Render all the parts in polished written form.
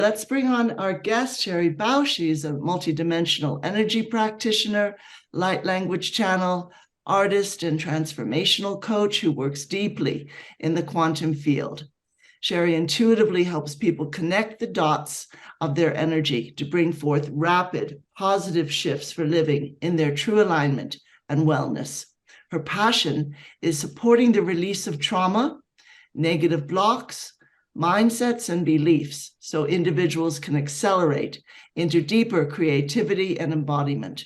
Let's bring on our guest, Sherri Bausch. She's a multidimensional energy practitioner, light language channel, artist, and transformational coach who works deeply in the quantum field. Sherri intuitively helps people connect the dots of their energy to bring forth rapid, positive shifts for living in their true alignment and wellness. Her passion is supporting the release of trauma, negative blocks, mindsets, and beliefs so individuals can accelerate into deeper creativity and embodiment.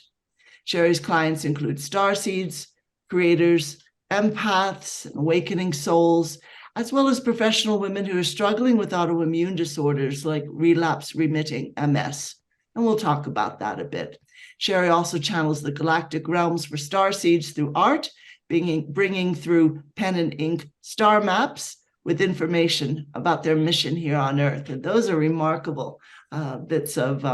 Sherri's clients include starseeds, creators, empaths, and awakening souls, as well as professional women who are struggling with autoimmune disorders like relapse-remitting MS. And we'll talk about that a bit. Sherri also channels the galactic realms for starseeds through art, bringing through pen and ink star maps with information about their mission here on Earth. And those are remarkable bits of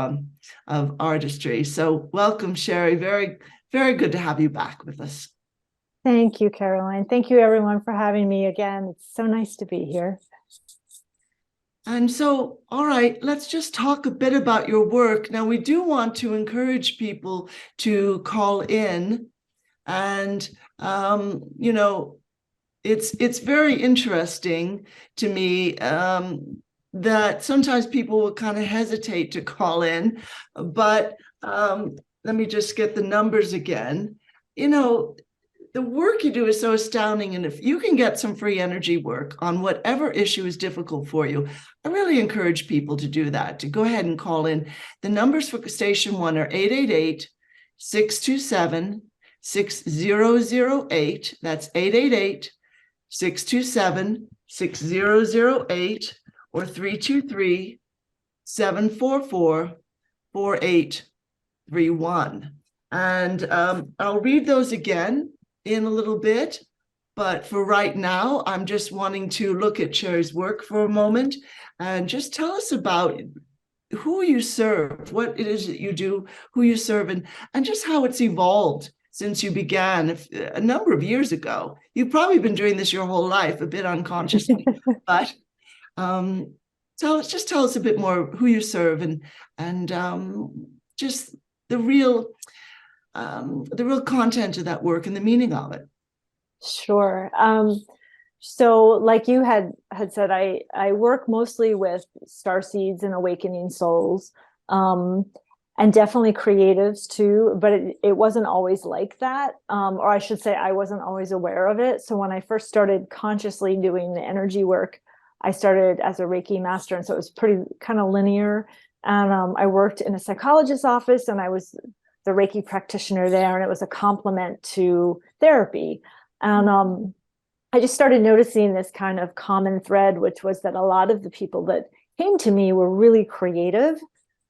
artistry. So welcome, Sherri. Very, very good to have you back with us. Thank you, Caroline. Thank you, everyone, for having me again. It's so nice to be here. And so, all right, let's just talk a bit about your work. Now, we do want to encourage people to call in and, you know, it's very interesting to me that sometimes people will kind of hesitate to call in, but let me just get the numbers again. You know, the work you do is so astounding, and if you can get some free energy work on whatever issue is difficult for you, I really encourage people to do that, to go ahead and call in. The numbers for Station 1 are 888-627-6008. That's 888-627-6008 or 323-744-4831. And I'll read those again in a little bit, but for right now, I'm just wanting to look at Sherri's work for a moment and just tell us about who you serve, what it is that you do, who you serve, and just how it's evolved since you began a number of years ago. You've probably been doing this your whole life, a bit unconsciously, but tell us a bit more who you serve and just the real content of that work and the meaning of it. Sure. So like you had said, I work mostly with starseeds and awakening souls, and definitely creatives too, but it wasn't always like that. Or I should say I wasn't always aware of it. So when I first started consciously doing the energy work, I started as a Reiki master. And so it was pretty kind of linear. And I worked in a psychologist's office, and I was the Reiki practitioner there, and it was a complement to therapy. And I just started noticing this kind of common thread, which was that a lot of the people that came to me were really creative,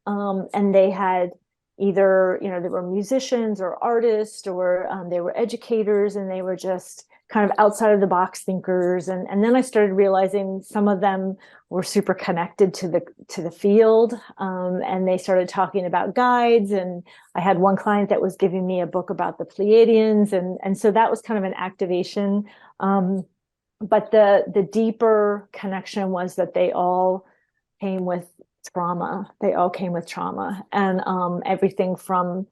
and they had either, you know, they were musicians or artists, or they were educators, and they were just kind of outside of the box thinkers. And then I started realizing some of them were super connected to the field, and they started talking about guides. And I had one client that was giving me a book about the Pleiadians, and so that was kind of an activation. But the deeper connection was that they all came with trauma. They all came with trauma, and everything from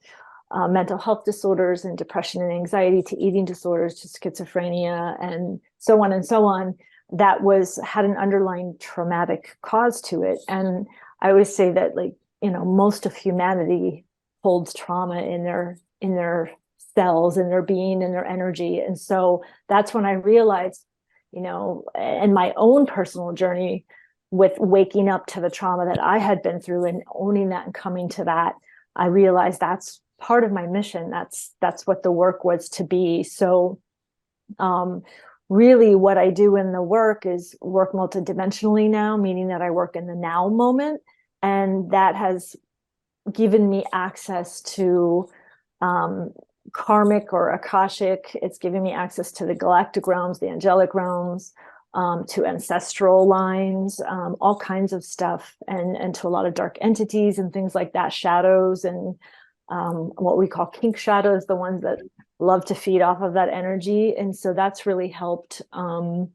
mental health disorders and depression and anxiety to eating disorders to schizophrenia and so on and so on, that had an underlying traumatic cause to it. And I always say that, like, you know, most of humanity holds trauma in their cells, in their being, in their energy. And so that's when I realized, you know, in my own personal journey with waking up to the trauma that I had been through and owning that and coming to that, I realized that's part of my mission. That's what the work was to be. So really what I do in the work is work multidimensionally now, meaning that I work in the now moment. And that has given me access to karmic or akashic. It's given me access to the galactic realms, the angelic realms, to ancestral lines, all kinds of stuff, and to a lot of dark entities and things like that, shadows, and what we call kink shadows, the ones that love to feed off of that energy. And so that's really helped, or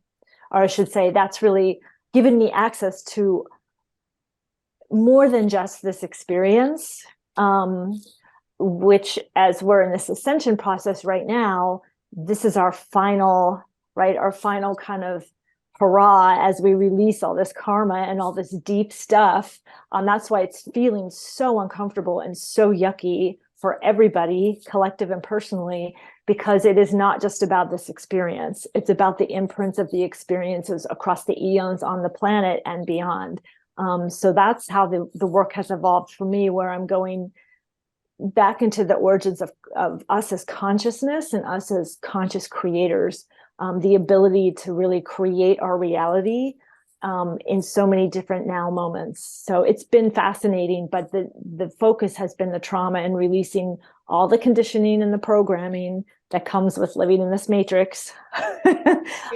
I should say, that's really given me access to more than just this experience, which, as we're in this ascension process right now, this is our final, right? Our final kind of hurrah as we release all this karma and all this deep stuff. That's why it's feeling so uncomfortable and so yucky for everybody, collective and personally, because it is not just about this experience. It's about the imprints of the experiences across the eons on the planet and beyond. So that's how the work has evolved for me, where I'm going back into the origins of us as consciousness and us as conscious creators, the ability to really create our reality in so many different now moments. So it's been fascinating, but the focus has been the trauma and releasing all the conditioning and the programming that comes with living in this matrix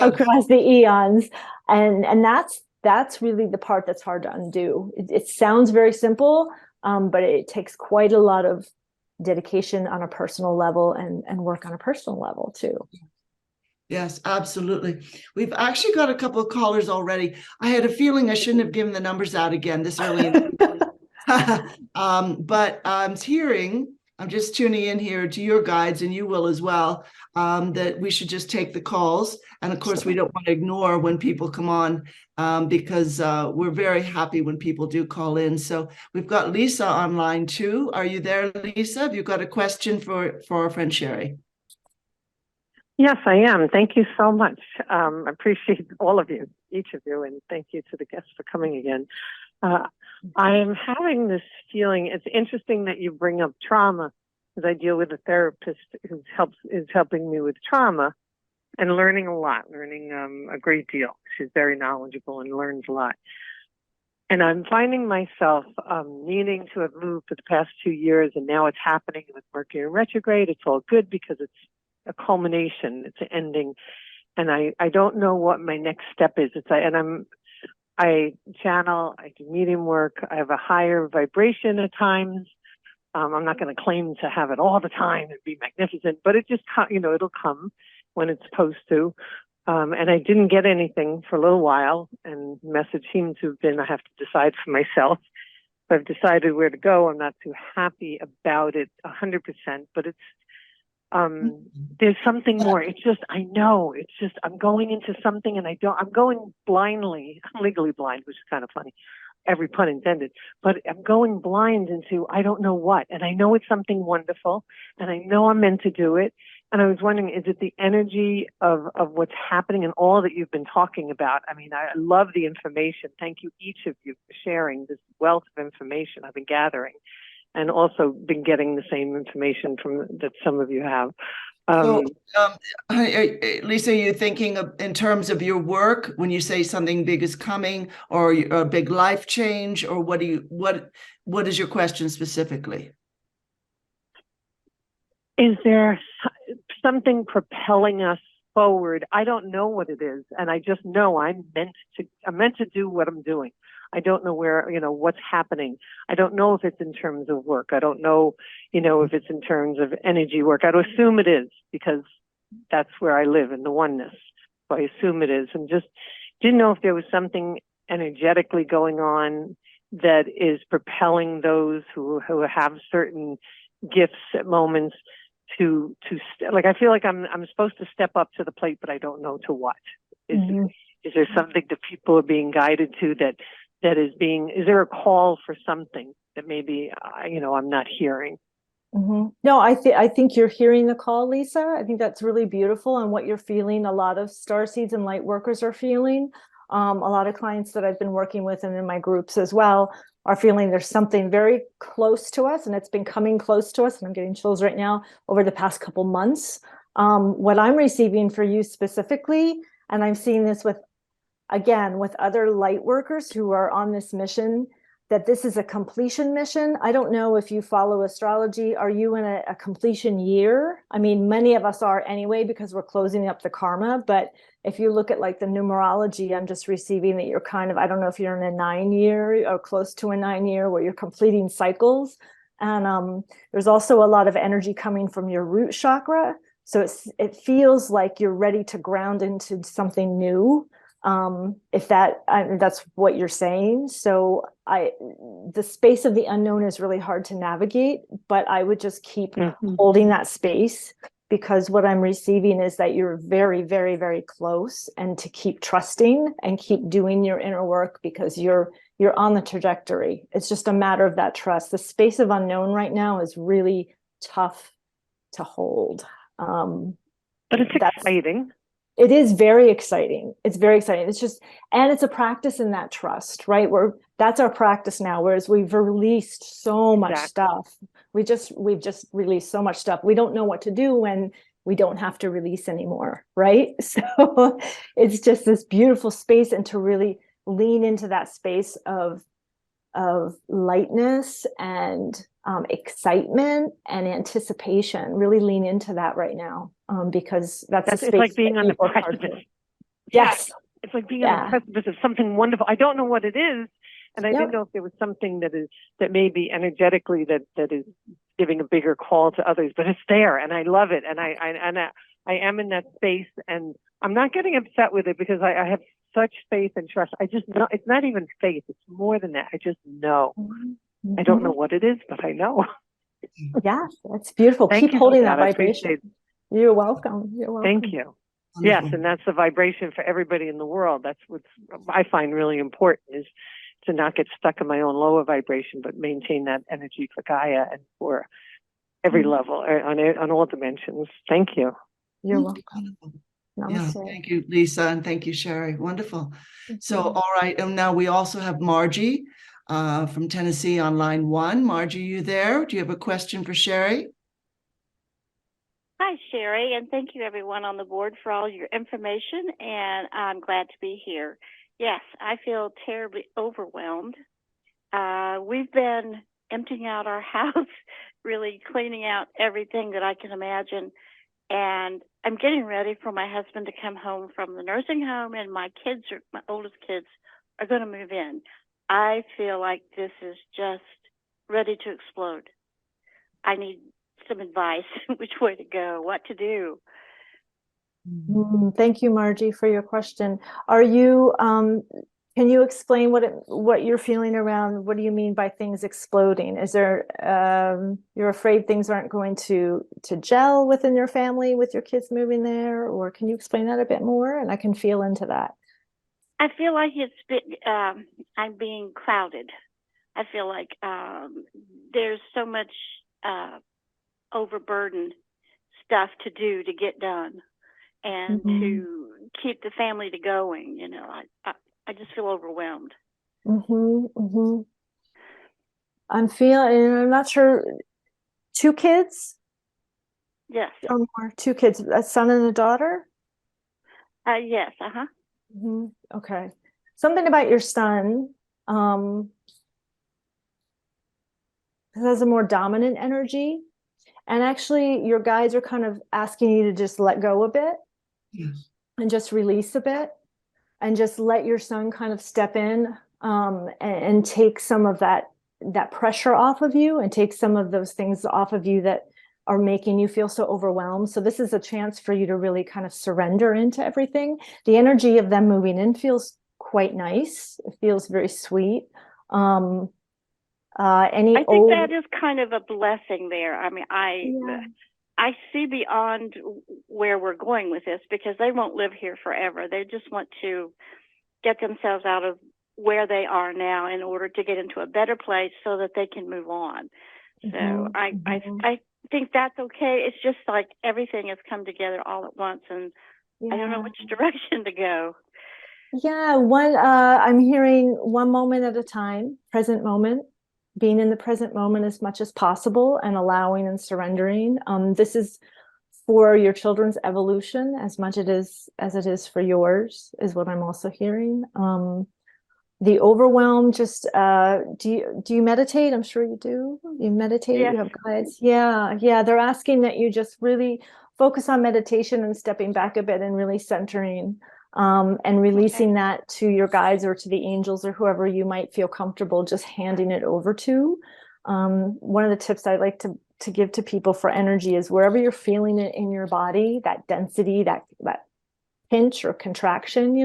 across the eons. And that's really the part that's hard to undo. It sounds very simple, but it takes quite a lot of dedication on a personal level and work on a personal level too. Yes, absolutely. We've actually got a couple of callers already. I had a feeling I shouldn't have given the numbers out again this early in the but I'm just tuning in here to your guides, and you will as well, that we should just take the calls. And of course, we don't want to ignore when people come on, because we're very happy when people do call in. So we've got Lisa online too. Are you there, Lisa? Have you got a question for our friend Sherri? Yes, I am. Thank you so much. I appreciate all of you, each of you, and thank you to the guests for coming again. I'm having this feeling. It's interesting that you bring up trauma, because I deal with a therapist who is helping me with trauma and learning a lot, learning a great deal. She's very knowledgeable and learns a lot. And I'm finding myself needing to have moved for the past 2 years, and now it's happening with Mercury retrograde. It's all good because it's a culmination, it's an ending, and I don't know what my next step is. I channel, I do medium work, I have a higher vibration at times. I'm not going to claim to have it all the time and be magnificent, but it just, it'll come when it's supposed to. And I didn't get anything for a little while, and the message seemed to have been I have to decide for myself. I've decided where to go. I'm not too happy about it 100%, but it's there's something more. It's just, I'm going into something, and I'm going blindly. I'm legally blind, which is kind of funny, every pun intended, but I'm going blind into, I don't know what, and I know it's something wonderful, and I know I'm meant to do it. And I was wondering, is it the energy of what's happening and all that you've been talking about? I mean, I love the information. Thank you, each of you, for sharing this wealth of information I've been gathering, and also been getting the same information that some of you have. Lisa, are you thinking in terms of your work when you say something big is coming, or a big life change, or what is your question specifically? Is there something propelling us forward? I don't know what it is, and I just know I'm meant to do what I'm doing. I don't know where, what's happening. I don't know if it's in terms of work. I don't know, if it's in terms of energy work. I'd assume it is, because that's where I live, in the oneness. So I assume it is, and just didn't know if there was something energetically going on that is propelling those who have certain gifts at moments to I feel like I'm supposed to step up to the plate, but I don't know to what. Is there something that people are being guided to is there a call for something that maybe, I'm not hearing? No, I think you're hearing the call, Lisa. I think that's really beautiful, and what you're feeling, a lot of Starseeds and Lightworkers are feeling. A lot of clients that I've been working with and in my groups as well are feeling there's something very close to us, and it's been coming close to us, and I'm getting chills right now, over the past couple months. What I'm receiving for you specifically, and I'm seeing this with other light workers who are on this mission, that this is a completion mission. I don't know if you follow astrology. Are you in a completion year? I mean, many of us are anyway, because we're closing up the karma. But if you look at the numerology, I'm just receiving that you're kind of, I don't know if you're in a 9-year or close to a 9-year where you're completing cycles. And there's also a lot of energy coming from your root chakra. So it feels like you're ready to ground into something new. If that's what you're saying. So the space of the unknown is really hard to navigate, but I would just keep holding that space, because what I'm receiving is that you're very, very, very close, and to keep trusting and keep doing your inner work, because you're on the trajectory. It's just a matter of that trust. The space of unknown right now is really tough to hold. But it's exciting. It is very exciting. It's very exciting. It's just, and it's a practice in that trust, right? That's our practice now. Whereas we've released so much stuff. We've just released so much stuff. We don't know what to do when we don't have to release anymore, right? So it's just this beautiful space, and to really lean into that space of lightness and excitement and anticipation. Really lean into that right now, because that's it's like being on the precipice. Yes, it's like being on the precipice of something wonderful. I don't know what it is, and I didn't know if there was something that maybe energetically that is giving a bigger call to others, but it's there, and I love it, and I am in that space, and I'm not getting upset with it, because I have such faith and trust. I just know it's not even faith; it's more than that. I just know. I don't know what it is, but I know. Yeah, that's beautiful. Keep holding that vibration. You're welcome. You're welcome. Thank you. Wonderful. Yes, and that's the vibration for everybody in the world. That's what I find really important, is to not get stuck in my own lower vibration, but maintain that energy for Gaia and for every level, on all dimensions. Thank you. You're welcome. Yeah, thank you, Lisa, and thank you, Sherri. Wonderful. So, all right, and now we also have Margie from Tennessee on line 1. Margie, you there? Do you have a question for Sherri? Hi, Sherri, and thank you, everyone on the board, for all your information, and I'm glad to be here. Yes, I feel terribly overwhelmed. We've been emptying out our house, really cleaning out everything that I can imagine, and I'm getting ready for my husband to come home from the nursing home, and my oldest kids are going to move in. I feel like this is just ready to explode. I need some advice, which way to go, what to do. Thank you, Margie, for your question. Are you, can you explain what you're feeling around? What do you mean by things exploding? Is there, you're afraid things aren't going to gel within your family with your kids moving there? Or can you explain that a bit more? And I can feel into that. I feel like I'm being crowded. I feel like there's so much overburdened stuff to do, to get done, and to keep the family going. You know, I just feel overwhelmed. I'm not sure. 2 kids? Yes. Or more? 2 kids, a son and a daughter? Yes. Okay. Something about your son has a more dominant energy. And actually, your guides are kind of asking you to just let go a bit. Yes. And just release a bit, and just let your son kind of step in and take some of that pressure off of you, and take some of those things off of you that are making you feel so overwhelmed. So this is a chance for you to really kind of surrender into everything. The energy of them moving in feels quite nice. It feels very sweet. I think that is kind of a blessing there. I mean, I see beyond where we're going with this, because they won't live here forever. They just want to get themselves out of where they are now in order to get into a better place so that they can move on. So I think that's okay. It's just like everything has come together all at once, and I don't know which direction to go. Yeah, I'm hearing one moment at a time, present moment, being in the present moment as much as possible, and allowing and surrendering. This is for your children's evolution as much as it is for yours, is what I'm also hearing. The overwhelm, just do you meditate? I'm sure you do. You meditate. Yes. You have guides. Yeah. They're asking that you just really focus on meditation and stepping back a bit and really centering. And releasing that to your guides or to the angels or whoever you might feel comfortable just handing it over to. One of the tips I like to give to people for energy is wherever you're feeling it in your body, that density, that pinch or contraction,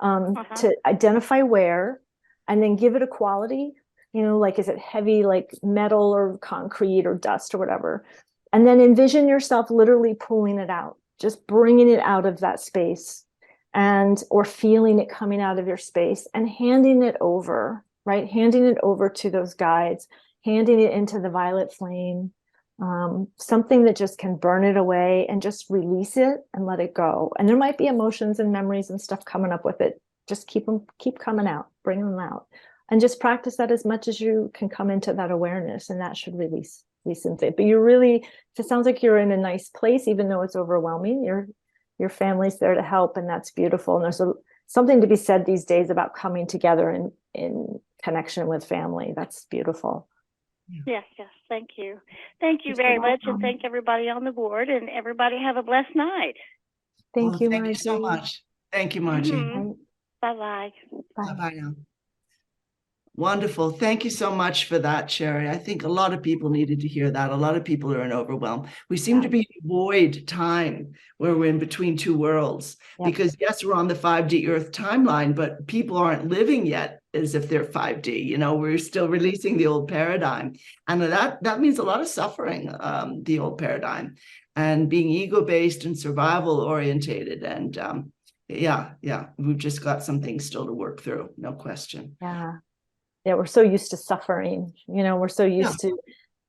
to identify where, and then give it a quality, like, is it heavy, like metal or concrete or dust or whatever? And then envision yourself literally pulling it out, just bringing it out of that space, or feeling it coming out of your space and handing it over, right? Handing it over to those guides, handing it into the violet flame, something that just can burn it away and just release it and let it go. And there might be emotions and memories and stuff coming up with it. Just keep coming out, bring them out, and just practice that as much as you can come into that awareness, and that should release into it. But it sounds like you're in a nice place, even though it's overwhelming. Your family's there to help, and that's beautiful. And there's something to be said these days about coming together in connection with family. That's beautiful. Yes. Thank you. Thank you very much. And thank everybody on the board, and everybody have a blessed night. Thank you, Margie. Thank you so much. Thank you, Margie. Mm-hmm. Bye-bye. Bye now. Wonderful. Thank you so much for that, Sherri. I think a lot of people needed to hear that. A lot of people are in overwhelm. We seem to be void time where we're in between two worlds, because yes, we're on the 5D Earth timeline, but people aren't living yet as if they're 5D. We're still releasing the old paradigm. And that means a lot of suffering, the old paradigm, and being ego-based and survival orientated. And we've just got some things still to work through, no question. Yeah, we're so used to suffering, we're so used to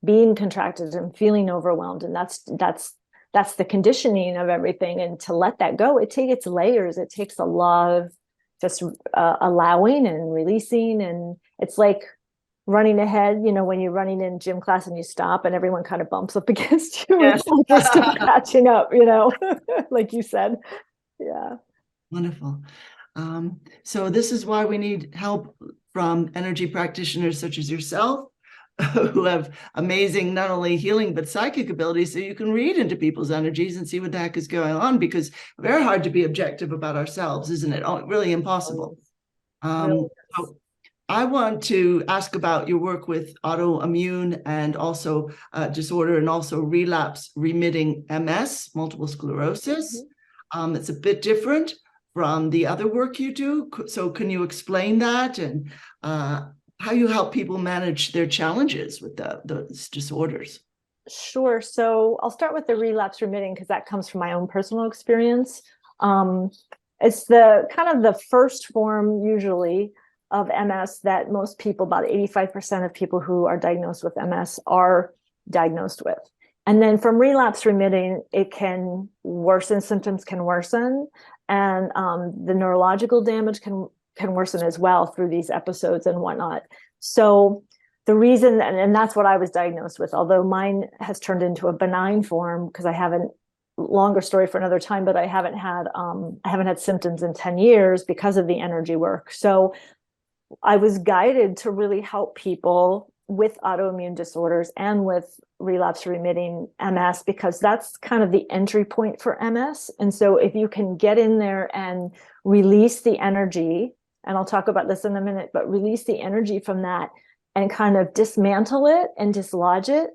being contracted and feeling overwhelmed. And that's the conditioning of everything. And to let that go, it takes layers. It takes a lot of just allowing and releasing. And it's like running ahead, when you're running in gym class and you stop and everyone kind of bumps up against you. Yes. It's like you're still catching up, like you said. Yeah. Wonderful. So this is why we need help from energy practitioners such as yourself, who have amazing, not only healing, but psychic abilities, so you can read into people's energies and see what the heck is going on, because very hard to be objective about ourselves, isn't it? Really impossible. So I want to ask about your work with autoimmune and also disorder, and also relapse remitting MS, multiple sclerosis. It's a bit different from the other work you do. So can you explain that, and how you help people manage their challenges with those disorders? Sure. So I'll start with the relapse remitting, because that comes from my own personal experience. It's the kind of the first form usually of MS that most people, about 85% of people who are diagnosed with MS are diagnosed with. And then from relapse remitting, it can worsen, symptoms can worsen, and the neurological damage can worsen as well through these episodes and whatnot. So the reason, and that's what I was diagnosed with, although mine has turned into a benign form, because I haven't, longer story for another time, but I haven't had symptoms in 10 years because of the energy work. So I was guided to really help people with autoimmune disorders and with relapse remitting MS, because that's kind of the entry point for MS. And so if you can get in there and release the energy, and I'll talk about this in a minute, but release the energy from that and kind of dismantle it and dislodge it,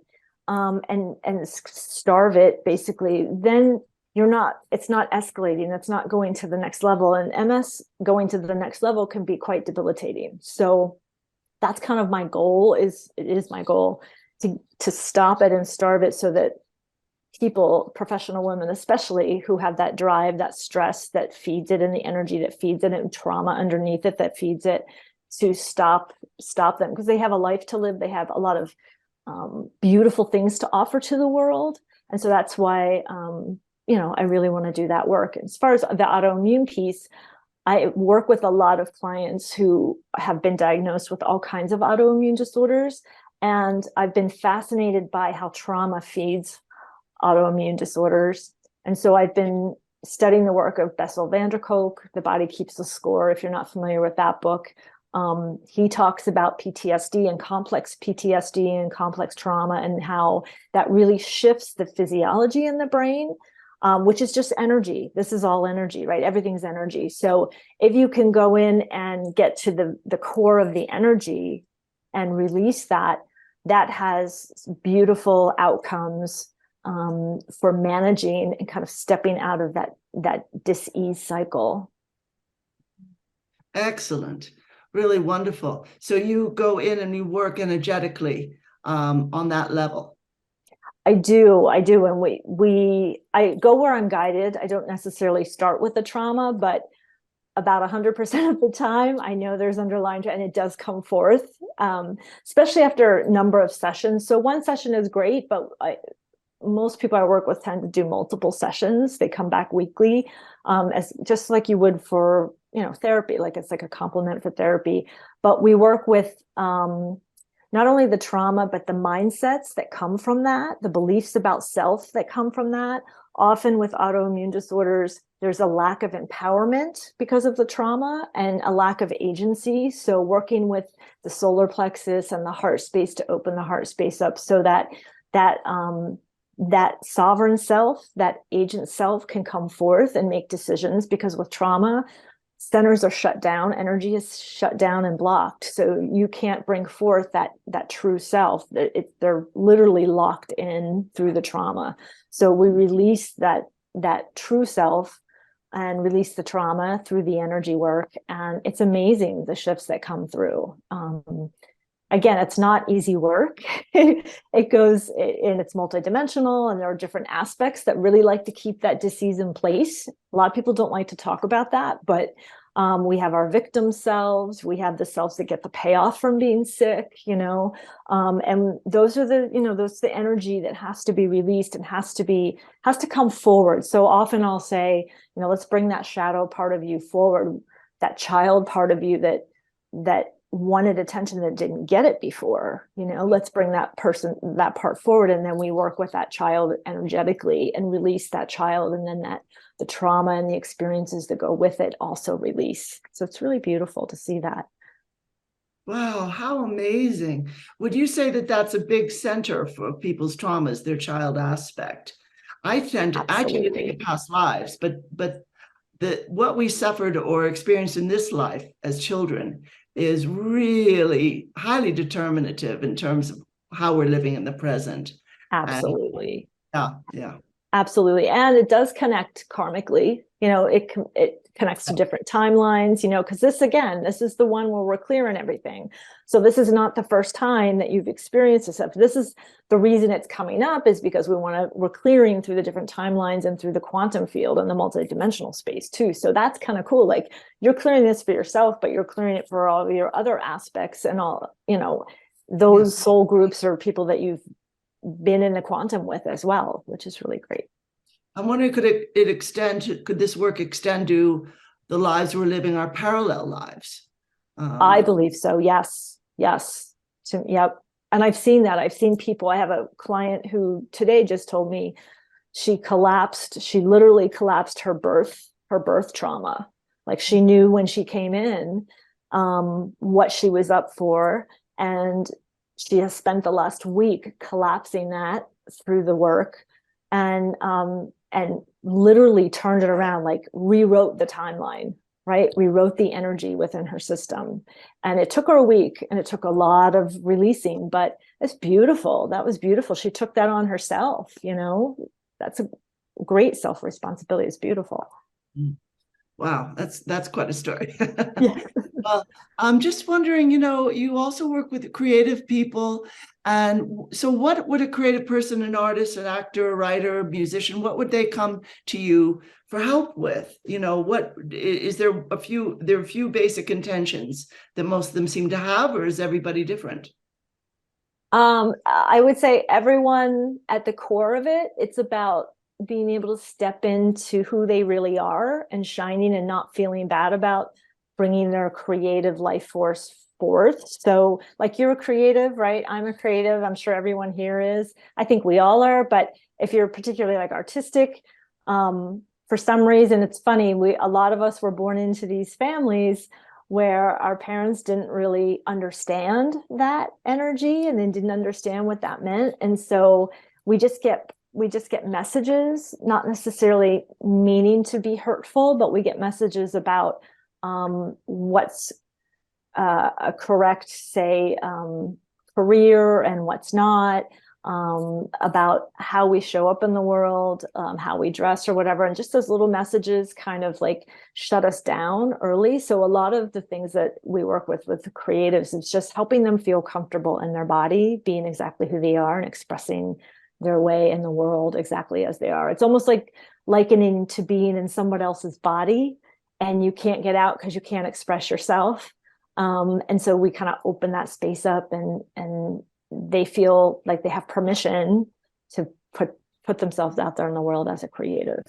and starve it, basically, then it's not escalating, it's not going to the next level. And MS going to the next level can be quite debilitating. So that's kind of my goal, it is my goal to stop it and starve it, so that people, professional women especially, who have that drive, that stress that feeds it, and the energy that feeds it, and trauma underneath it that feeds it, to stop them, because they have a life to live. They have a lot of beautiful things to offer to the world. And so that's why, I really want to do that work. As far as the autoimmune piece, I work with a lot of clients who have been diagnosed with all kinds of autoimmune disorders. And I've been fascinated by how trauma feeds autoimmune disorders. And so I've been studying the work of Bessel van der Kolk, The Body Keeps the Score, if you're not familiar with that book. He talks about PTSD and complex trauma, and how that really shifts the physiology in the brain, which is just energy. This is all energy, right? Everything's energy. So if you can go in and get to the core of the energy and release that has beautiful outcomes for managing and kind of stepping out of that dis-ease cycle. Excellent. Really wonderful. So you go in and you work energetically on that level. I do. And I go where I'm guided. I don't necessarily start with the trauma, but about 100% of the time, I know there's underlying, and it does come forth, especially after a number of sessions. So one session is great, but most people I work with tend to do multiple sessions. They come back weekly, as just like you would for, therapy, like it's like a complement for therapy. But we work with not only the trauma, but the mindsets that come from that, the beliefs about self that come from that. Often with autoimmune disorders, there's a lack of empowerment because of the trauma and a lack of agency. So working with the solar plexus and the heart space to open the heart space up so that that sovereign self, that agent self can come forth and make decisions, because with trauma, centers are shut down, energy is shut down and blocked. So you can't bring forth that true self. They're literally locked in through the trauma. So we release that true self and release the trauma through the energy work. And it's amazing the shifts that come through. Again, it's not easy work. It goes and it's multidimensional, and there are different aspects that really like to keep that disease in place. A lot of people don't like to talk about that, but we have our victim selves, we have the selves that get the payoff from being sick, and those are those the energy that has to be released and has to come forward. So often I'll say, let's bring that shadow part of you forward, that child part of you that wanted attention that didn't get it before. Let's bring that part forward, and then we work with that child energetically and release that child, and then the trauma and the experiences that go with it also release. So it's really beautiful to see that. Wow, how amazing. Would you say that that's a big center for people's traumas, their child aspect? I tend to think of past lives, but what we suffered or experienced in this life as children is really highly determinative in terms of how we're living in the present. Absolutely. Yeah. Absolutely. And it does connect karmically. It connects to different timelines, because this is the one where we're clearing everything. So this is not the first time that you've experienced this stuff. This is the reason it's coming up, is because we're clearing through the different timelines and through the quantum field and the multidimensional space too. So that's kind of cool. Like, you're clearing this for yourself, but you're clearing it for all of your other aspects and all, those soul groups or people that you've been in the quantum with as well, which is really great. I'm wondering, could this work extend to the lives we're living, our parallel lives? I believe so. Yes. Yep. And I've seen that. I've seen people. I have a client who today just told me she literally collapsed her birth trauma. Like, she knew when she came in what she was up for, and she has spent the last week collapsing that through the work, and literally turned it around, like rewrote the timeline, right? Rewrote the energy within her system. And it took her a week, and it took a lot of releasing, but it's beautiful. That was beautiful. She took that on herself, that's a great self-responsibility. It's beautiful. Wow, that's quite a story. Yeah. Well, I'm just wondering, you also work with creative people. And so what would a creative person, an artist, an actor, a writer, a musician, what would they come to you for help with? What is there a few basic intentions that most of them seem to have, or is everybody different? I would say everyone at the core of it, it's about being able to step into who they really are and shining, and not feeling bad about bringing their creative life force forth. So, like, you're a creative, right? I'm a creative. I'm sure everyone here is. I think we all are. But if you're particularly like artistic, for some reason, it's funny. A lot of us were born into these families where our parents didn't really understand that energy, and they didn't understand what that meant. And so we just get messages, not necessarily meaning to be hurtful, but we get messages about what's a correct, say, career and what's not. about how we show up in the world, how we dress or whatever. And just those little messages kind of like shut us down early. So a lot of the things that we work with the creatives, it's just helping them feel comfortable in their body, being exactly who they are and expressing their way in the world exactly as they are. It's almost like likening to being in someone else's body and you can't get out because you can't express yourself. And so we kind of open that space up and they feel like they have permission to put themselves out there in the world as a creative.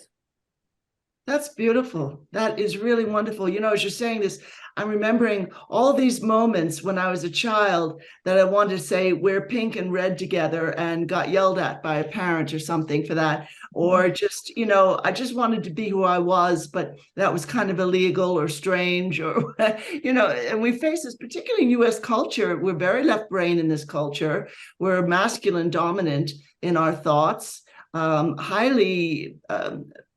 That's beautiful. That is really wonderful. You know, as you're saying this, I'm remembering all these moments when I was a child that I wanted to say, wear pink and red together, and got yelled at by a parent or something for that. Or just, you know, I just wanted to be who I was, but that was kind of illegal or strange or, you know, and we face this, particularly in US culture. We're very left brain in this culture. We're masculine dominant in our thoughts, highly,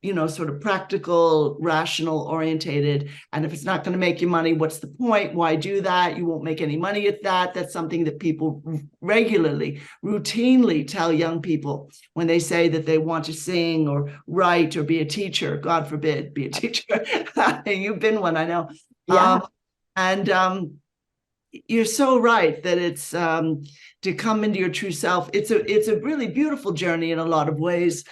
you know, sort of practical, rational orientated. And if it's not going to make you money, what's the point? Why do that? You won't make any money at that. That's something that people regularly, routinely tell young people when they say that they want to sing or write or be a teacher. God forbid, be a teacher. You've been one, I know. Yeah. You're so right that it's to come into your true self. It's a really beautiful journey in a lot of ways,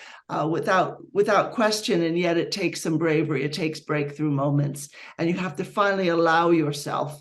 without question, and yet it takes some bravery. It takes breakthrough moments, and you have to finally allow yourself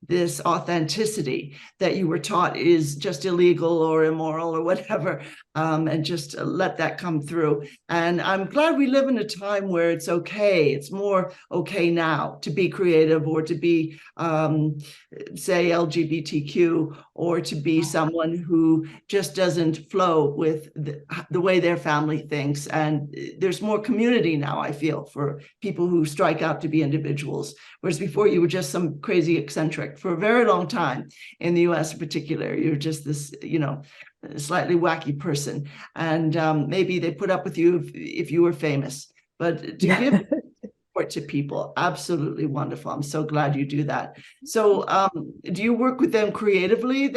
this authenticity that you were taught is just illegal or immoral or whatever, and just let that come through. And I'm glad we live in a time where it's okay. It's more okay now to be creative or to be, say, LGBTQ, or to be someone who just doesn't flow with the way their family thinks. And there's more community now, I feel, for people who strike out to be individuals. Whereas before you were just some crazy eccentric for a very long time in the US in particular. You're just this, you know, slightly wacky person. And maybe they put up with you if you were famous. But to give support to people, absolutely wonderful. I'm so glad you do that. So do you work with them creatively?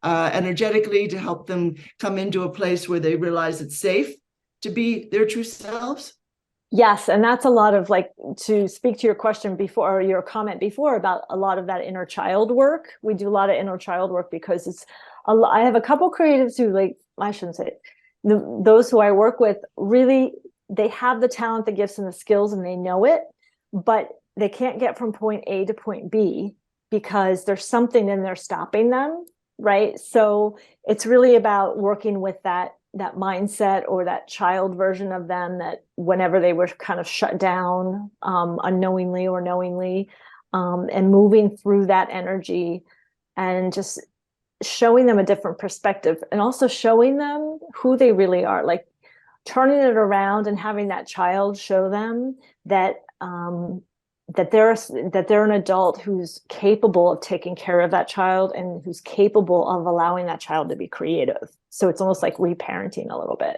Energetically, to help them come into a place where they realize it's safe to be their true selves? Yes, and that's a lot of, like, to speak to your question before, or your comment before, about a lot of that inner child work. We do a lot of inner child work because it's I have a couple creatives who, like, I shouldn't say it, those who I work with, really, they have the talent, the gifts, and the skills, and they know it, but they can't get from point A to point B because there's something in there stopping them, right? So it's really about working with that mindset, or that child version of them, that whenever they were kind of shut down, unknowingly or knowingly, and moving through that energy and just showing them a different perspective, and also showing them who they really are, like turning it around and having that child show them that that they're an adult who's capable of taking care of that child, and who's capable of allowing that child to be creative. So it's almost like reparenting a little bit.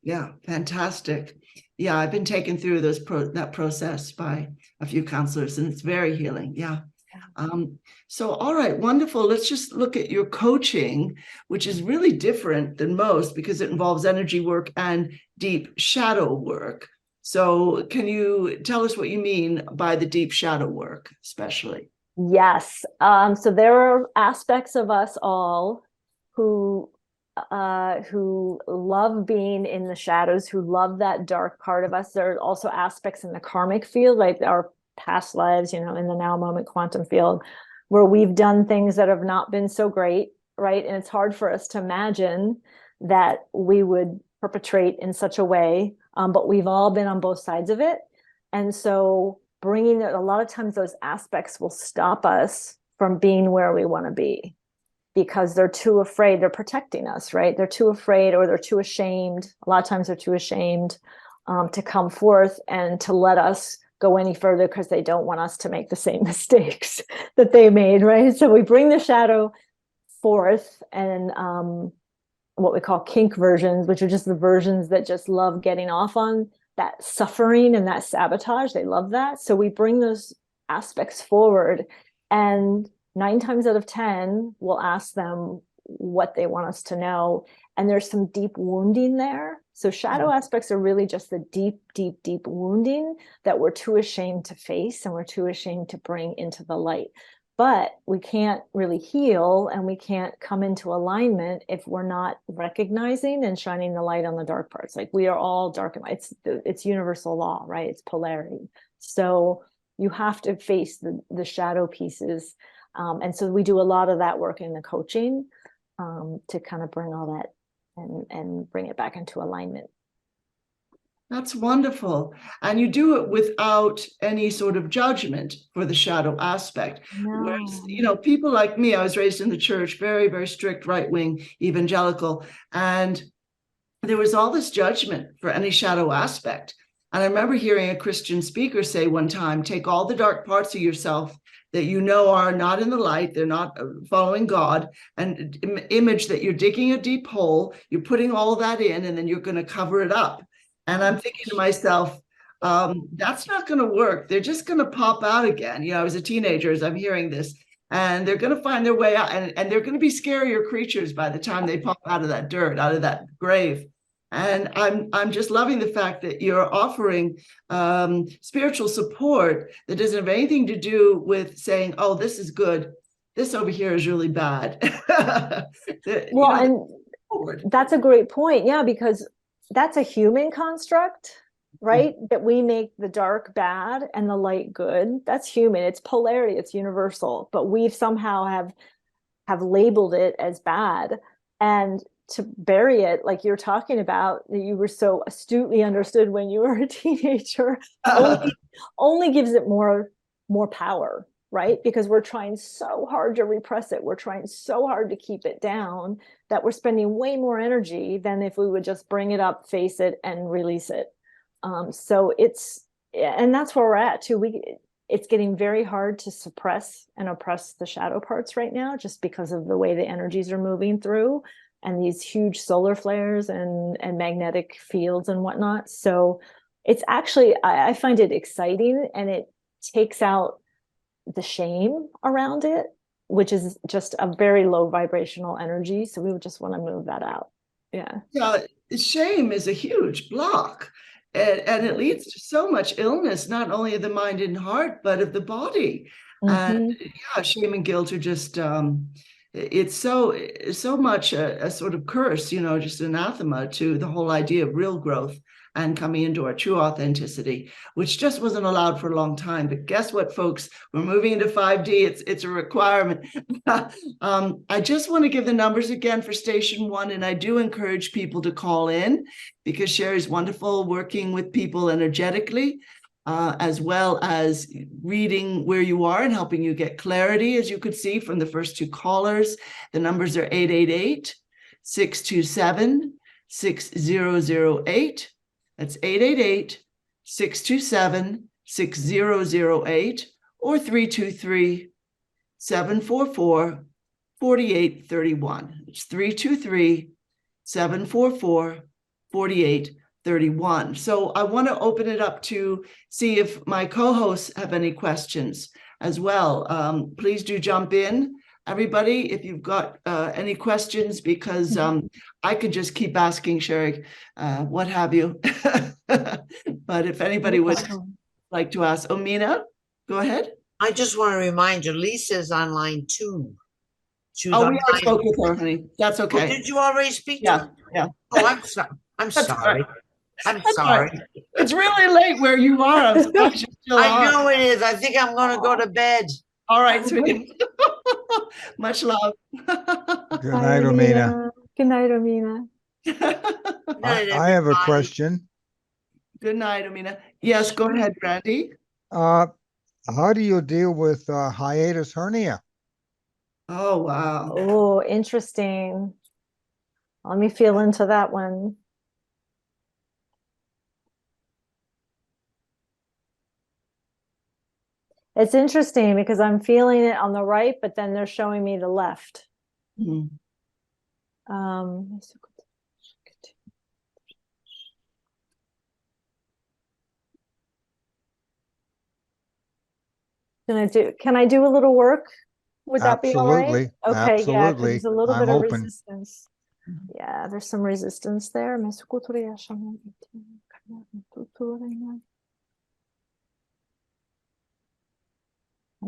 Yeah, fantastic. Yeah, I've been taken through that process by a few counselors, and it's very healing. Yeah. So, all right, wonderful. Let's just look at your coaching, which is really different than most because it involves energy work and deep shadow work. So can you tell us what you mean by the deep shadow work, especially? Yes. So there are aspects of us all who love being in the shadows, who love that dark part of us. There are also aspects in the karmic field, like our past lives, you know, in the now moment quantum field, where we've done things that have not been so great, right? And it's hard for us to imagine that we would perpetrate in such a way, but we've all been on both sides of it. And so bringing it, a lot of times those aspects will stop us from being where we want to be, because they're too afraid. They're protecting us, right? They're too afraid, or they're too ashamed. A lot of times they're too ashamed to come forth and to let us go any further, because they don't want us to make the same mistakes that they made, right? So we bring the shadow forth, and what we call kink versions, which are just the versions that just love getting off on that suffering and that sabotage. They love that. So we bring those aspects forward, and 9 times out of 10, we'll ask them, what they want us to know. And there's some deep wounding there. So shadow aspects are really just the deep, deep, deep wounding that we're too ashamed to face and we're too ashamed to bring into the light. But we can't really heal and we can't come into alignment if we're not recognizing and shining the light on the dark parts. Like we are all dark and light. It's universal law, right? It's polarity. So you have to face the shadow pieces. And so we do a lot of that work in the coaching to kind of bring all that and bring it back into alignment. That's wonderful. And you do it without any sort of judgment for the shadow aspect. No. Whereas, people like me, I was raised in the church, very, very strict right-wing evangelical. And there was all this judgment for any shadow aspect. And I remember hearing a Christian speaker say one time, take all the dark parts of yourself that are not in the light, they're not following God, and image that you're digging a deep hole, you're putting all of that in, and then you're going to cover it up. And I'm thinking to myself, that's not going to work. They're just going to pop out again. I was a teenager as I'm hearing this, and they're going to find their way out, and they're going to be scarier creatures by the time they pop out of that dirt, out of that grave. And I'm just loving the fact that you're offering spiritual support that doesn't have anything to do with saying, oh, this is good, this over here is really bad. And that's a great point. Yeah, because that's a human construct, right? Mm-hmm. That we make the dark bad and the light good. That's human. It's polarity. It's universal. But we've somehow have labeled it as bad. And to bury it, like you're talking about, that you were so astutely understood when you were a teenager, only gives it more power, right? Because we're trying so hard to repress it. We're trying so hard to keep it down that we're spending way more energy than if we would just bring it up, face it, and release it. So and that's where we're at too. It's getting very hard to suppress and oppress the shadow parts right now, just because of the way the energies are moving through and these huge solar flares and magnetic fields and whatnot. So it's actually, I find it exciting, and it takes out the shame around it, which is just a very low vibrational energy. So we would just want to move that out. Yeah. Yeah. Shame is a huge block, and it leads to so much illness, not only of the mind and heart, but of the body. Mm-hmm. And yeah, shame and guilt are just, it's so much a sort of curse, just anathema to the whole idea of real growth and coming into our true authenticity, which just wasn't allowed for a long time. But guess what, folks? We're moving into 5D. It's a requirement. I just want to give the numbers again for Station 1, and I do encourage people to call in, because Sherri's wonderful working with people energetically, as well as reading where you are and helping you get clarity, as you could see from the first two callers. The numbers are 888-627-6008. That's 888-627-6008 or 323-744-4831. It's 323-744-4831. So I want to open it up to see if my co-hosts have any questions as well. Please do jump in, everybody, if you've got any questions, because I could just keep asking Sherri, what have you. But if anybody would like to ask, Omina, go ahead. I just want to remind you, Lisa's on line 2. We already spoke with her, honey. That's okay. Oh, did you already speak to her? Yeah. Oh, I'm sorry. I'm sorry. Right. I'm sorry. Right. It's really late where you are. I'm surprised you're still I know it is. I think I'm going to go to bed. All right, sweetie. Much love. Good night, Omina. Good night, Omina. I have a question. Good night, Omina. Yes, go ahead, Randy. How do you deal with hiatus hernia? Oh, wow. Oh, interesting. Let me feel into that one. It's interesting because I'm feeling it on the right, but then they're showing me the left. Mm-hmm. Can I do a little work Would that be all right? Absolutely. Okay, yeah, because Absolutely. there's a little I'm bit of open. resistance. Yeah, there's some resistance there. I'm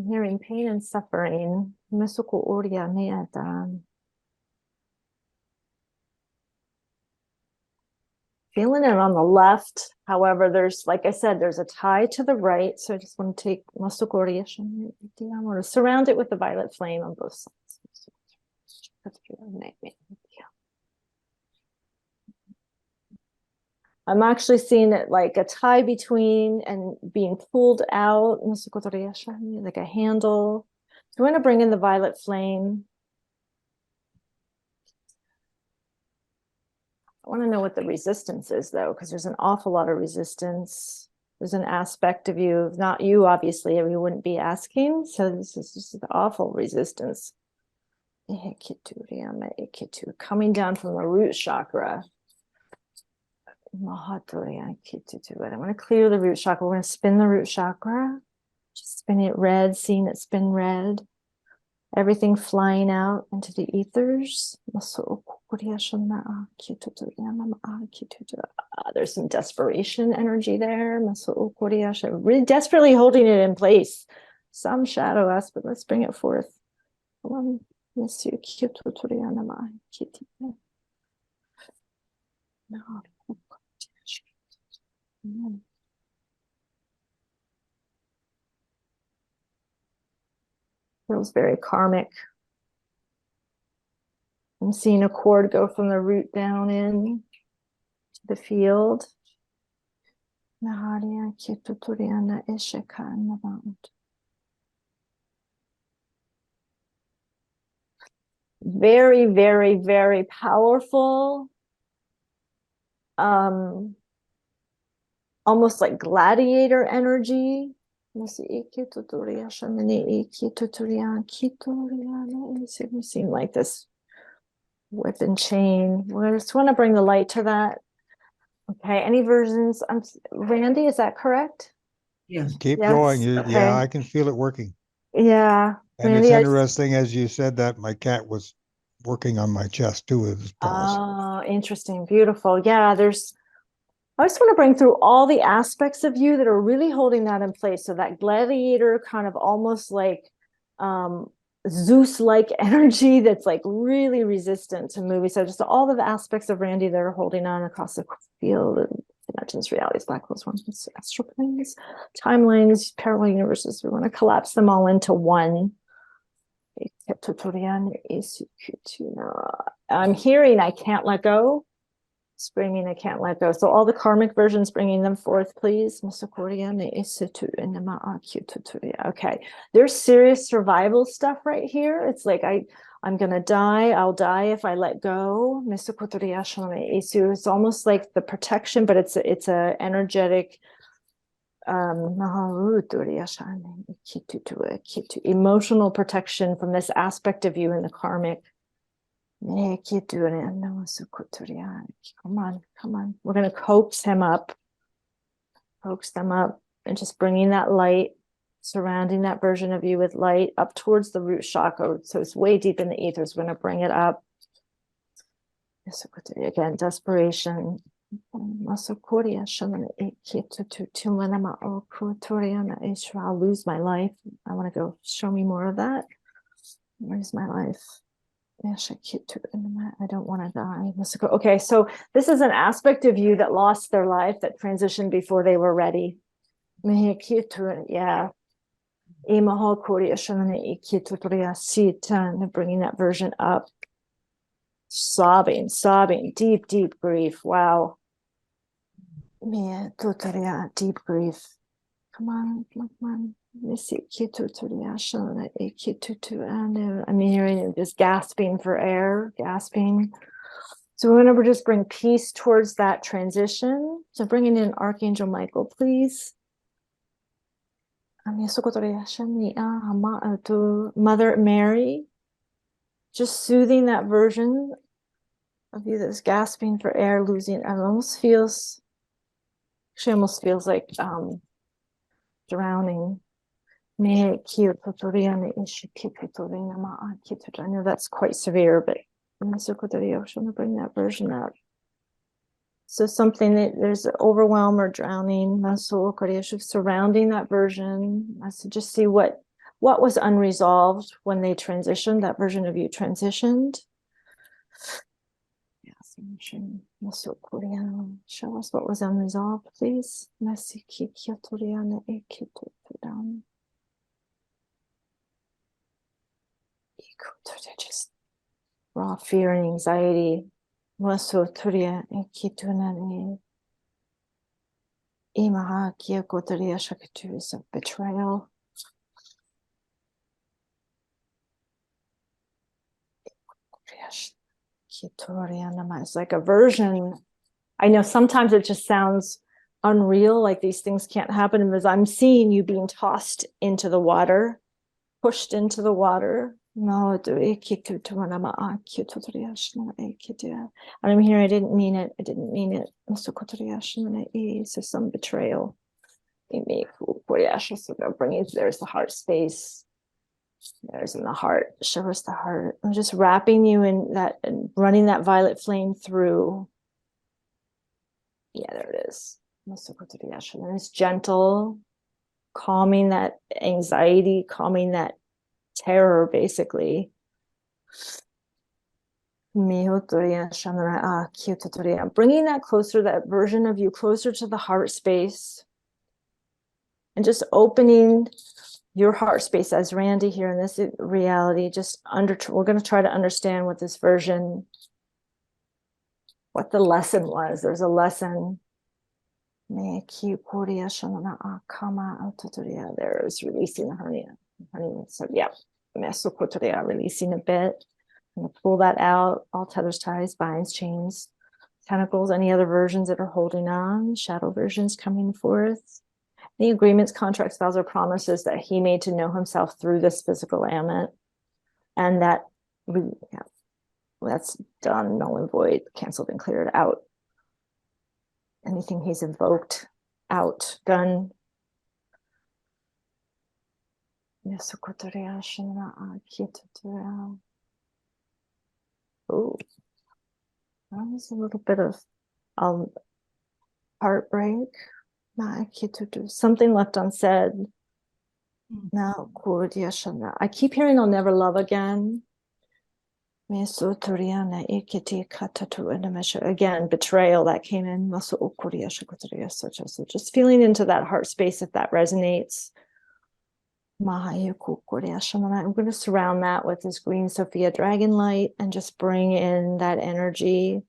hearing pain and suffering. Feeling it on the left. However, there's, like I said, there's a tie to the right. So I just want to take, I want to surround it with the violet flame on both sides. I'm actually seeing it like a tie between and being pulled out, like a handle. So we're going to bring in the violet flame. I want to know what the resistance is, though, because there's an awful lot of resistance. There's an aspect of you, not you, obviously, we wouldn't be asking. So this is just an awful resistance. Coming down from the root chakra. I want to clear the root chakra. We're going to spin the root chakra. Just spinning it red, seeing it spin red. Everything flying out into the ethers. There's some desperation energy there. Really desperately holding it in place. Some shadow aspect. Let's bring it forth. Feels very karmic. I'm seeing a cord go from the root down in to the field. Very, very, very powerful. Almost like gladiator energy. Seem like this whip and chain. We just want to bring the light to that. Okay, any versions? Randy, is that correct? Yes. Keep Yes, going. okay. Yeah, I can feel it working. Yeah. And Randy, it's interesting, as you said, that my cat was working on my chest too with his paws. Oh, interesting. Beautiful. Yeah, I just want to bring through all the aspects of you that are really holding that in place. So that gladiator kind of almost like Zeus-like energy that's like really resistant to moving. So just all of the aspects of Randy that are holding on across the field, dimensions, realities, black holes, ones, astral planes, timelines, parallel universes. We want to collapse them all into one. I'm hearing I can't let go. Screaming, I can't let go. So all the karmic versions, bringing them forth, please. Okay, there's serious survival stuff right here. It's like I'm gonna die. I'll die if I let go. It's almost like the protection, but it's a energetic emotional protection from this aspect of you in the karmic. Come on. We're going to coax them up, and just bringing that light, surrounding that version of you with light up towards the root chakra. So it's way deep in the ethers. We're going to bring it up. Again, desperation. I'll lose my life. I want to go show me more of that. Where's my life? I don't want to die. Okay, so this is an aspect of you that lost their life, that transitioned before they were ready. Yeah. Bringing that version up. Sobbing, deep grief. Wow. Deep grief. Come on. I'm hearing just gasping for air, gasping. So we're going to just bring peace towards that transition. So bringing in Archangel Michael, please. Mother Mary, just soothing that version of you that's gasping for air, losing. It almost feels like drowning. I know that's quite severe, but I'm going to bring that version up. So something that there's overwhelm or drowning, surrounding that version. So just see what was unresolved when they transitioned, that version of you transitioned. Yes, show us what was unresolved, please. Just raw fear and anxiety. Of betrayal. It's like a version. I know sometimes it just sounds unreal, like these things can't happen, because I'm seeing you being tossed into the water, pushed into the water. No, and I'm here, I didn't mean it. I didn't mean it. So some betrayal. So bringing, there's the heart space. There's in the heart. Show us the heart. I'm just wrapping you in that and running that violet flame through. Yeah, there it is. And it's gentle, calming that anxiety, calming that terror, basically. Bringing that closer, that version of you closer to the heart space. And just opening your heart space as Randy here in this reality. We're going to try to understand what this version, what the lesson was. There's a lesson. There's releasing the hernia. So yeah, releasing a bit. I'm going to pull that out. All tethers, ties, binds, chains, tentacles, any other versions that are holding on, shadow versions coming forth. Any agreements, contracts, vows, or promises that he made to know himself through this physical ailment. And that that's done, null and void, canceled and cleared out. Anything he's invoked, out, done. Oh, there's a little bit of heartbreak. Something left unsaid. Now, I keep hearing I'll never love again. Again, betrayal that came in. So just feeling into that heart space if that resonates. I'm going to surround that with this green Sophia dragon light and just bring in that energy.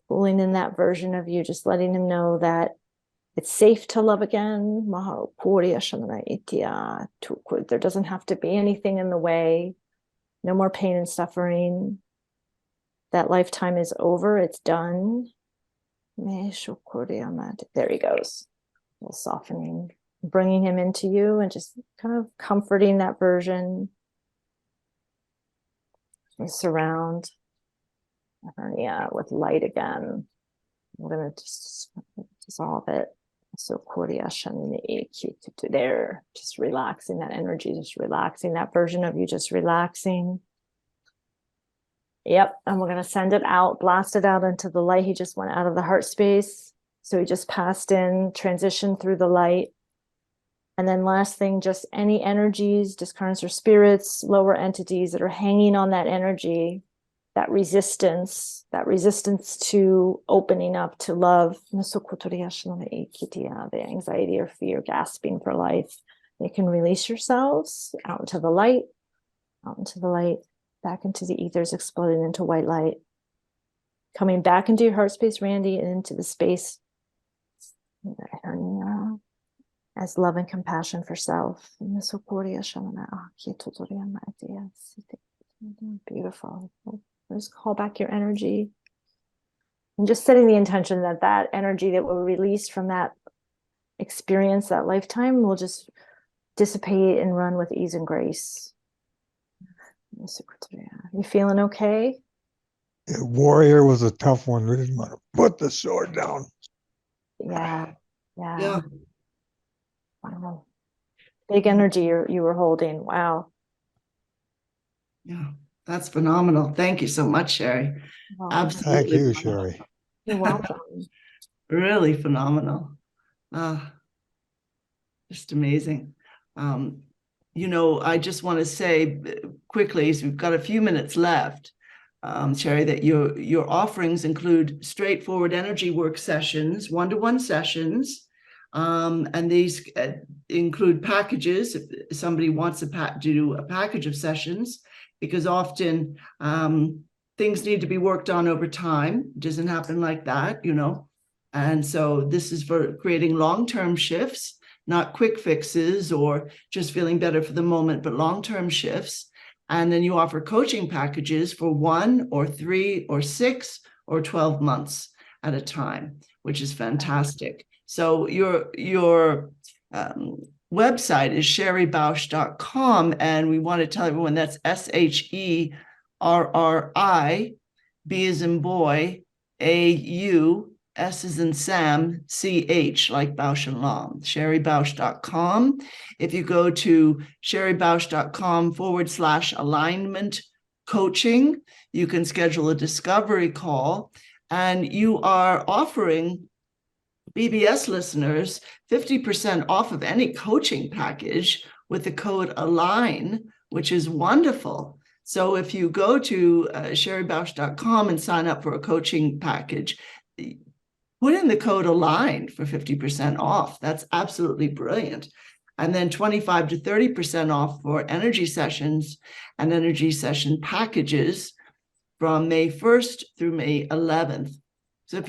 Pulling in that version of you, just letting him know that it's safe to love again. There doesn't have to be anything in the way. No more pain and suffering. That lifetime is over. It's done. There he goes. A little softening. Bringing him into you and just kind of comforting that version. And surround hernia with light again. We're going to just dissolve it. So there, just relaxing that energy, just relaxing that version of you, just relaxing. Yep. And we're going to send it out, blast it out into the light. He just went out of the heart space. So he just passed in, transitioned through the light. And then last thing, just any energies, discarnates or spirits, lower entities that are hanging on that energy, that resistance to opening up to love, the anxiety or fear, gasping for life. You can release yourselves out into the light, back into the ethers, exploding into white light, coming back into your heart space, Randy, and into the space as love and compassion for self. Beautiful. Just call back your energy. And just setting the intention that that energy that will release from that experience, that lifetime, will just dissipate and run with ease and grace. You feeling okay? Yeah, warrior was a tough one. We didn't want to put the sword down. Yeah. Yeah. Wow. Big energy you were holding. Wow. Yeah, that's phenomenal. Thank you so much, Sherri. Wow. Absolutely. Thank you, phenomenal. Sherri. You're welcome. Really phenomenal. Just amazing. I just want to say quickly, as we've got a few minutes left, Sherri, that your offerings include straightforward energy work sessions, one-to-one sessions, and these include packages if somebody wants to do a package of sessions, because often things need to be worked on over time. It doesn't happen like that, And so this is for creating long-term shifts, not quick fixes or just feeling better for the moment, but long-term shifts. And then you offer coaching packages for 1 or 3 or 6 or 12 months at a time, which is fantastic. So your website is sherribausch.com, and we want to tell everyone that's SHERRI, B as in boy, AU, S as in Sam, CH, like Bausch and Lomb, sherribausch.com. If you go to sherribausch.com/alignment coaching, you can schedule a discovery call, and you are offering BBS listeners 50% off of any coaching package with the code ALIGN, which is wonderful. So if you go to sherribausch.com and sign up for a coaching package, put in the code ALIGN for 50% off. That's absolutely brilliant. And then 25 to 30% off for energy sessions and energy session packages from May 1st through May 11th. So if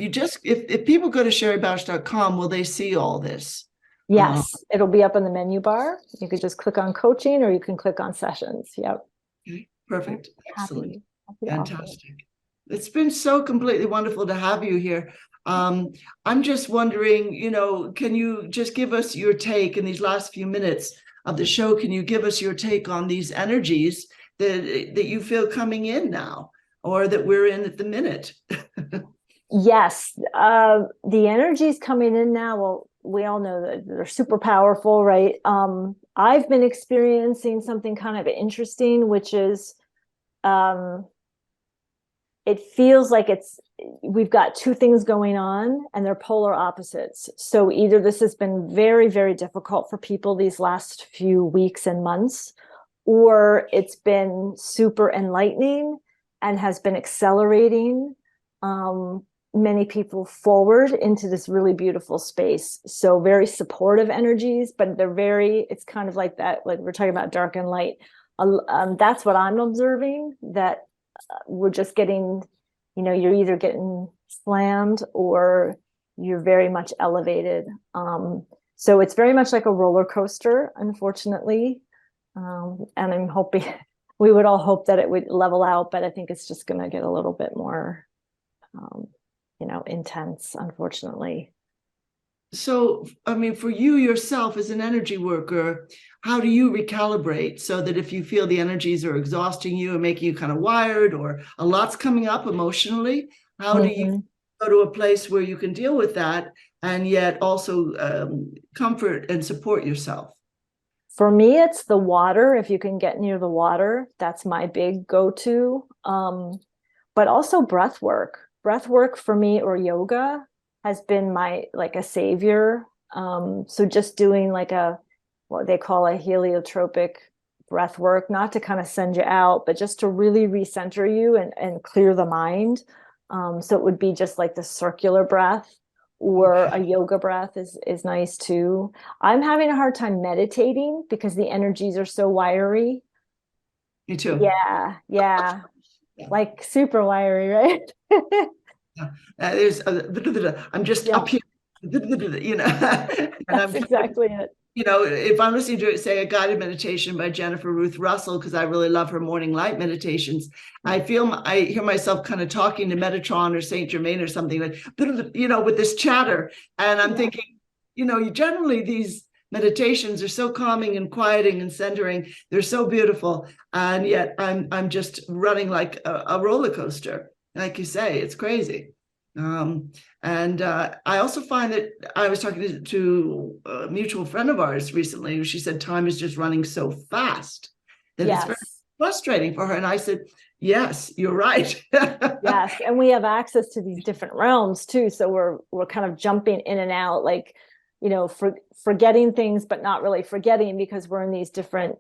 people go to sherribausch.com, will they see all this? Yes, it'll be up in the menu bar. You could just click on coaching, or you can click on sessions. Yep. Okay, perfect. Excellent. Happy Fantastic. It's been so completely wonderful to have you here. I'm just wondering, can you just give us your take in these last few minutes of the show? Can you give us your take on these energies that you feel coming in now, or that we're in at the minute? Yes, the energies coming in now, well, we all know that they're super powerful, right? I've been experiencing something kind of interesting, which is it feels like we've got two things going on, and they're polar opposites. So either this has been very, very difficult for people these last few weeks and months, or it's been super enlightening and has been accelerating many people forward into this really beautiful space. So very supportive energies, but it's kind of like that, like we're talking about dark and light. That's what I'm observing, that we're just getting, you're either getting slammed or you're very much elevated. So it's very much like a roller coaster, unfortunately. And I'm hoping, we would all hope that it would level out, but I think it's just going to get a little bit more, intense, unfortunately. So, for you yourself as an energy worker, how do you recalibrate so that if you feel the energies are exhausting you and making you kind of wired, or a lot's coming up emotionally, how do you go to a place where you can deal with that and yet also comfort and support yourself? For me, it's the water. If you can get near the water, that's my big go-to. But also breath work. Breath work for me, or yoga, has been like a savior. So just doing what they call a heliotropic breath work, not to kind of send you out, but just to really recenter you and clear the mind. So it would be just like the circular breath, or a yoga breath is nice too. I'm having a hard time meditating because the energies are so wiry. Me too. Yeah. Like super wiry, right? I'm just up here, and That's exactly it. If I'm listening to, say, a guided meditation by Jennifer Ruth Russell, because I really love her morning light meditations, I hear myself kind of talking to Metatron or Saint Germain or something, like, with this chatter, and I'm thinking, generally these meditations are so calming and quieting and centering. They're so beautiful, and yet I'm just running like a roller coaster. Like you say, it's crazy. I also find that I was talking to a mutual friend of ours recently. She said time is just running so fast that it's very frustrating for her. And I said, yes, you're right. Yes, and we have access to these different realms too. So we're kind of jumping in and out, like, forgetting things, but not really forgetting, because we're in these different,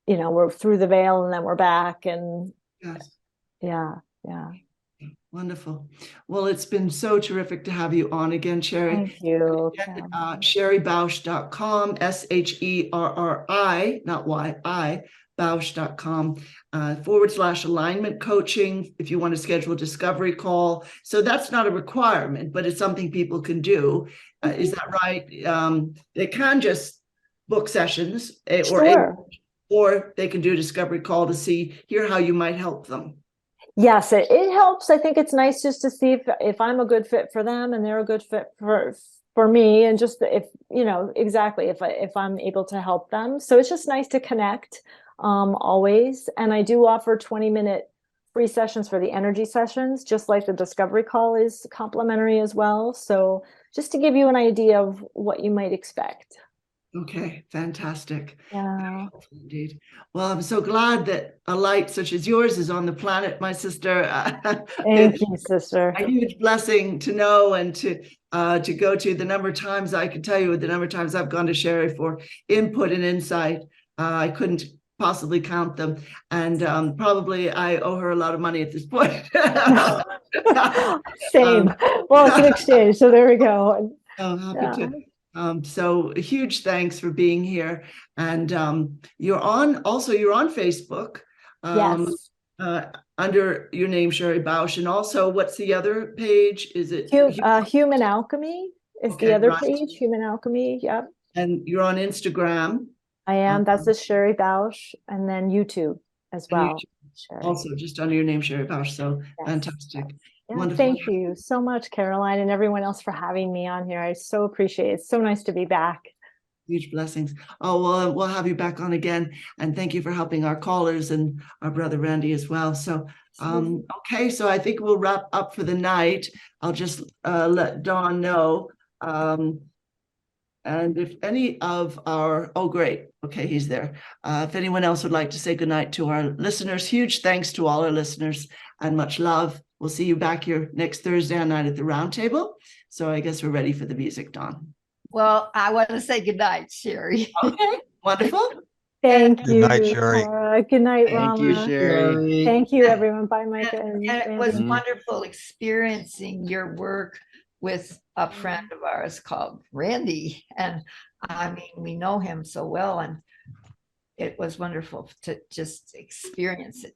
we're through the veil and then we're back. And yes. Yeah. Wonderful. Well, it's been so terrific to have you on again, Sherri. Thank you. SherriBausch.com, SHERRI, not Y-I, Bausch.com, /alignment coaching if you want to schedule a discovery call. So that's not a requirement, but it's something people can do. Is that right? They can just book sessions or they can do a discovery call to hear how you might help them. Yes, it helps. I think it's nice just to see if I'm a good fit for them and they're a good fit for me, and just exactly if I'm able to help them. So it's just nice to connect always. And I do offer 20-minute free sessions for the energy sessions, just like the discovery call is complimentary as well. So just to give you an idea of what you might expect. Okay, fantastic. Yeah. Indeed. Well, I'm so glad that a light such as yours is on the planet, my sister. Thank you, sister. A huge blessing to know and to go to. The number of times I can tell you the number of times I've gone to Sherri for input and insight. I couldn't possibly count them. And probably I owe her a lot of money at this point. Same. Well, it's an exchange, so there we go. Oh, happy to. So a huge thanks for being here. And you're on Facebook. Yes. Under your name, Sherri Bausch. And also, what's the other page? Is it Human Alchemy is the other page, Human Alchemy. Yep. And you're on Instagram. I am. That's the Sherri Bausch, and then YouTube as well. Also, just under your name, Sherri Bausch. So fantastic. Yeah, wonderful. Thank you so much, Caroline, and everyone else for having me on here. I so appreciate it. It's so nice to be back. Huge blessings. Oh, well, we'll have you back on again. And thank you for helping our callers and our brother Randy as well. So, okay, so I think we'll wrap up for the night. I'll just let Dawn know. And if any of great. Okay, he's there. If anyone else would like to say goodnight to our listeners, huge thanks to all our listeners and much love. We'll see you back here next Thursday night at the Roundtable. So I guess we're ready for the music, Dawn. Well, I want to say goodnight, Sherri. Okay, wonderful. Thank you. Good night, Sherri. Good night, Thank Rama. you, Sherri. Thank you, everyone. Bye, Micah. And it was wonderful experiencing your work with a friend of ours called Randy. And I mean, we know him so well, and it was wonderful to just experience it.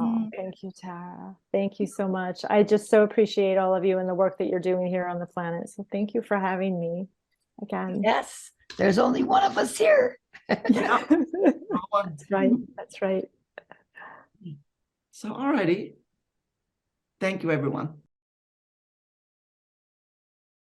Oh, thank you, Tara. Thank you so much. I just so appreciate all of you and the work that you're doing here on the planet. So thank you for having me again. Yes, there's only one of us here. Yeah. That's right. That's right. So, all righty. Thank you, everyone.